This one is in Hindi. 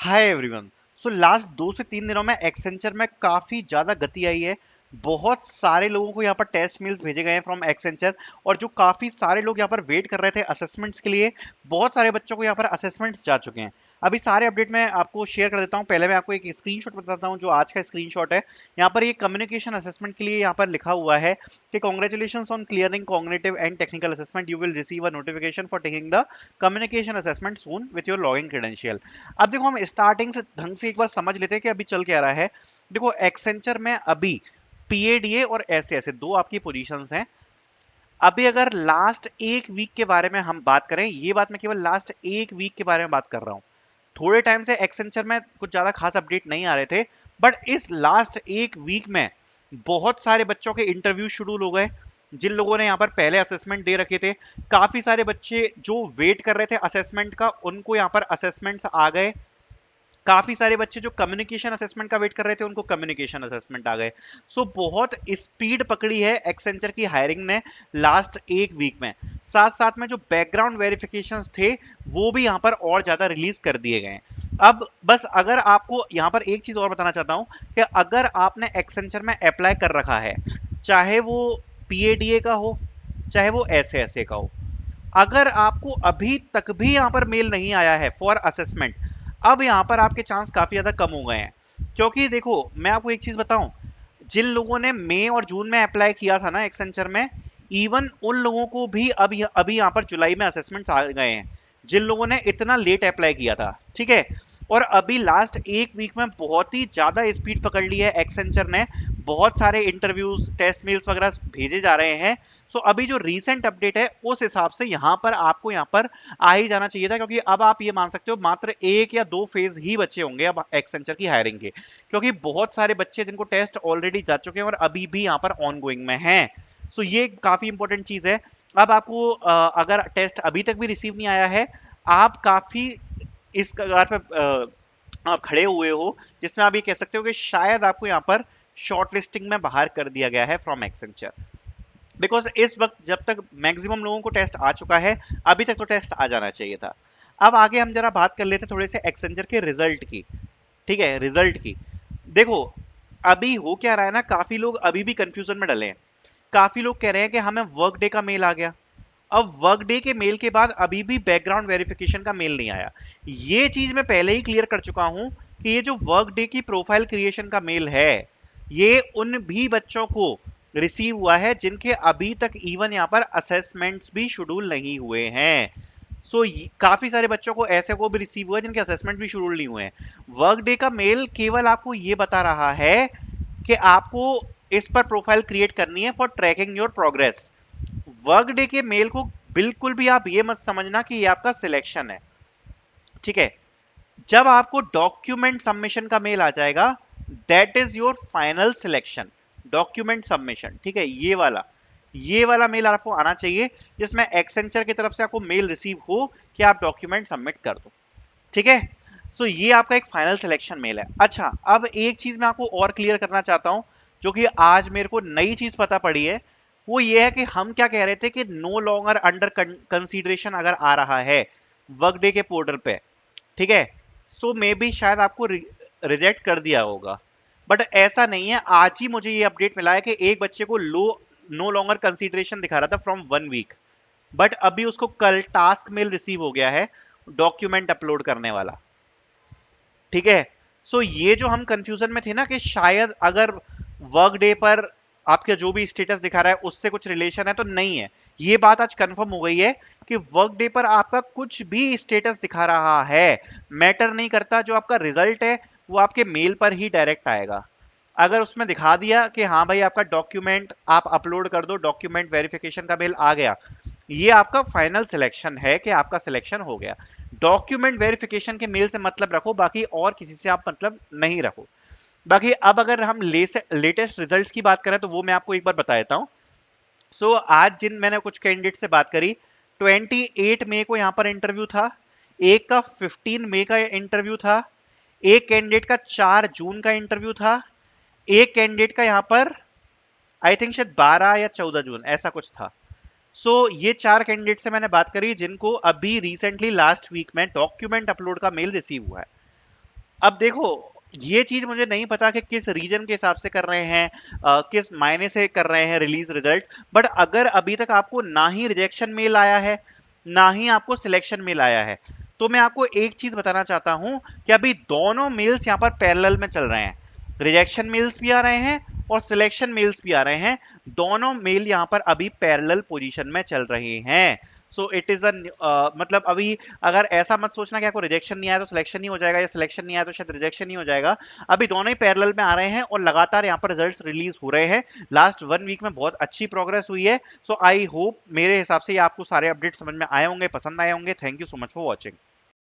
Hi everyone. सो लास्ट 2 से 3 दिनों में एक्सेंचर में काफी ज्यादा गति आई है। बहुत सारे लोगों को यहाँ पर टेस्ट मेल्स भेजे गए हैं फ्रॉम एक्सेंचर, और जो काफी सारे लोग यहाँ पर वेट कर रहे थे असेसमेंट्स के लिए, बहुत सारे बच्चों को यहाँ पर असेसमेंट्स जा चुके हैं। अभी सारे अपडेट मैं आपको शेयर कर देता हूँ। पहले मैं आपको एक स्क्रीनशॉट बताता हूँ जो आज का स्क्रीनशॉट है। यहाँ पर ये कम्युनिकेशन असेसमेंट के लिए यहाँ पर लिखा हुआ है कि congratulation on clearing cognitive and technical assessment, you will receive a notification for taking the communication assessment soon with your login credential. अब देखो, हम स्टार्टिंग से ढंग से एक बार समझ लेते हैं कि अभी चल क्या रहा है। देखो, एक्सेंचर में अभी पीएडीए और ऐसे ऐसे दो आपकी पोजीशंस हैं। अभी अगर लास्ट एक वीक के बारे में हम बात करें, ये बात मैं केवल लास्ट एक वीक के बारे में बात कर रहा हूं। थोड़े टाइम से एक्सेंचर में कुछ ज्यादा खास अपडेट नहीं आ रहे थे, बट इस लास्ट एक वीक में बहुत सारे बच्चों के इंटरव्यू शेड्यूल हो गए। जिन लोगों ने यहाँ पर पहले असेसमेंट दे रखे थे, काफी सारे बच्चे जो वेट कर रहे थे असेसमेंट का, उनको यहाँ पर असेसमेंट्स आ गए। काफी सारे बच्चे जो कम्युनिकेशन असेसमेंट का वेट कर रहे थे, उनको कम्युनिकेशन असेसमेंट आ गए। सो बहुत स्पीड पकड़ी है एक्सेंचर की हायरिंग ने लास्ट एक वीक में। साथ साथ में जो बैकग्राउंड वेरिफिकेशंस थे, वो भी यहाँ पर और ज्यादा रिलीज कर दिए गए हैं। अब बस अगर आपको यहाँ पर एक चीज और बताना चाहता हूँ कि अगर आपने एक्सेंचर में अप्लाई कर रखा है, चाहे वो पीएडीए का हो, चाहे वो ऐसे ऐसे का हो, अगर आपको अभी तक भी यहां पर मेल नहीं आया है फॉर असेसमेंट, अब यहां पर आपके चांस काफी ज्यादा कम हो गए हैं। क्योंकि देखो, मैं आपको एक चीज बताऊं, जिन लोगों ने मई और जून में अप्लाई किया था ना एक्सेंचर में, इवन उन लोगों को भी अभी यहां पर जुलाई में असेसमेंट्स आ गए हैं, जिन लोगों ने इतना लेट अप्लाई किया था। ठीक है। और अभी लास्ट एक वीक में बहुत ही ज्यादा स्पीड पकड़ ली है एक्सेंचर ने। बहुत सारे इंटरव्यूज, टेस्ट मेल्स वगैरह भेजे जा रहे हैं। सो अभी जो रीसेंट अपडेट है, उस हिसाब से यहाँ पर आपको यहाँ पर आ ही जाना चाहिए था, क्योंकि अब आप ये मान सकते हो मात्र 1 या 2 फेज ही बचे होंगे अब एक्सेंचर की हायरिंग के। क्योंकि बहुत सारे बच्चे जिनको टेस्ट ऑलरेडी जा चुके हैं और अभी भी यहाँ पर ऑन गोइंग में हैं। सो ये काफी इंपॉर्टेंट चीज है। अब आपको अगर टेस्ट अभी तक भी रिसीव नहीं आया है, आप काफी इस कगार पे आप खड़े हुए हो, जिसमें आप ये कह सकते हो कि शायद आपको यहाँ पर शॉर्ट लिस्टिंग में बाहर कर दिया गया है फ्रॉम एक्सेंचर। बिकॉज इस वक्त जब तक मैक्सिमम लोगों को टेस्ट आ चुका है, अभी तक तो टेस्ट आ जाना चाहिए था। अब आगे हम जरा बात कर लेते थोड़े से एक्सेंचर के रिजल्ट की। ठीक है, रिजल्ट की। देखो, अभी हो क्या रहा है ना, काफी लोग अभी भी कंफ्यूजन में डले हैं। काफी लोग कह रहे हैं कि हमें वर्क डे का मेल आ गया। अब वर्क डे के मेल के बाद अभी भी बैकग्राउंड वेरिफिकेशन का मेल नहीं आया। ये चीज मैं पहले ही क्लियर कर चुका हूं कि ये जो वर्क डे की प्रोफाइल क्रिएशन का मेल है, ये उन भी बच्चों को रिसीव हुआ है जिनके अभी तक इवन यहां पर असेसमेंट्स भी शेड्यूल नहीं हुए हैं। सो काफी सारे बच्चों को ऐसे को भी रिसीव हुआ है जिनके असेसमेंट भी शेड्यूल नहीं हुए हैं। वर्क डे का मेल केवल आपको ये बता रहा है कि आपको इस पर प्रोफाइल क्रिएट करनी है for trekking your progress. Work day के मेल को बिल्कुल भी आप ये मत समझना कि ये आपका सिलेक्शन है। ठीक है। जब आपको डॉक्यूमेंट सबमिशन का मेल आ जाएगा, that is your final selection. Document submission, ठीक है, ये वाला मेल आपको आना चाहिए, जिसमें एक्सेंचर की तरफ से आपको मेल रिसीव हो कि आप डॉक्यूमेंट सबमिट कर दो। ठीक है। सो ये आपका एक फाइनल सिलेक्शन मेल है। अच्छा, अब एक चीज मैं आपको और क्लियर करना चाहता हूं, जो कि आज मेरे को नई चीज पता पड़ी है। वो ये है कि हम क्या कह रहे थे कि नो लॉन्गर अंडर कंसीडरेशन अगर आ रहा है वर्क डे के पोर्टल पे, ठीक है, सो मे बी शायद आपको रिजेक्ट कर दिया होगा। बट ऐसा नहीं है। आज ही मुझे ये अपडेट मिला है कि एक बच्चे को नो लॉन्गर कंसीडरेशन दिखा रहा था फ्रॉम 1 वीक, बट अभी उसको कल टास्क मेल रिसीव हो गया है, डॉक्यूमेंट अपलोड करने वाला। ठीक है। सो ये जो हम कंफ्यूजन में थे ना कि शायद अगर वर्क डे पर आपका जो भी स्टेटस दिखा रहा है उससे कुछ रिलेशन है, तो नहीं है। ये बात आज कंफर्म हो गई है कि वर्क डे पर आपका कुछ भी स्टेटस दिखा रहा है, मैटर नहीं करता। जो आपका रिजल्ट है वो आपके मेल पर ही डायरेक्ट आएगा। अगर उसमें दिखा दिया कि हाँ भाई आपका डॉक्यूमेंट आप अपलोड कर दो, डॉक्यूमेंट वेरिफिकेशन का मेल आ गया, ये आपका फाइनल सिलेक्शन है कि आपका सिलेक्शन हो गया। डॉक्यूमेंट वेरिफिकेशन के मेल से मतलब रखो, बाकी और किसी से आप मतलब नहीं रखो। बाकी अब अगर हम लेटेस्ट रिजल्ट्स की बात करें, तो वो मैं आपको एक बार बता देता हूं। सो आज जिन मैंने कुछ कैंडिडेट से बात करी, 28 मई को यहां पर इंटरव्यू था, एक का 15 मई का इंटरव्यू था, एक कैंडिडेट का 4 जून का इंटरव्यू था, एक कैंडिडेट का यहां पर आई थिंक शायद 12 या 14 जून ऐसा कुछ था। ये 4 कैंडिडेट से मैंने बात करी जिनको अभी रिसेंटली लास्ट वीक में डॉक्यूमेंट अपलोड का मेल रिसीव हुआ है। अब देखो, ये चीज मुझे नहीं पता कि किस रीजन के हिसाब से कर रहे हैं, किस मायने से कर रहे हैं रिलीज रिजल्ट। बट अगर अभी तक आपको ना ही रिजेक्शन मेल आया है, ना ही आपको सिलेक्शन मेल आया है, तो मैं आपको एक चीज बताना चाहता हूं कि अभी दोनों मेल्स यहां पर पैरेलल में चल रहे हैं। रिजेक्शन मेल्स भी आ रहे हैं और सिलेक्शन मेल्स भी आ रहे हैं। दोनों मेल यहां पर अभी पैरेलल पोजीशन में चल रहे हैं। सो इट इज अ, मतलब अभी अगर ऐसा मत सोचना कि आपको रिजेक्शन नहीं आया तो सिलेक्शन नहीं हो जाएगा, या सिलेक्शन नहीं आया तो शायद रिजेक्शन नहीं हो जाएगा। अभी दोनों ही पैरेलल में आ रहे हैं और लगातार यहाँ पर रिजल्ट्स रिलीज हो रहे हैं। लास्ट 1 वीक में बहुत अच्छी प्रोग्रेस हुई है। सो आई होप, मेरे हिसाब से ये आपको सारे अपडेट समझ में आए होंगे, पसंद आए होंगे। Thank you so much for watching.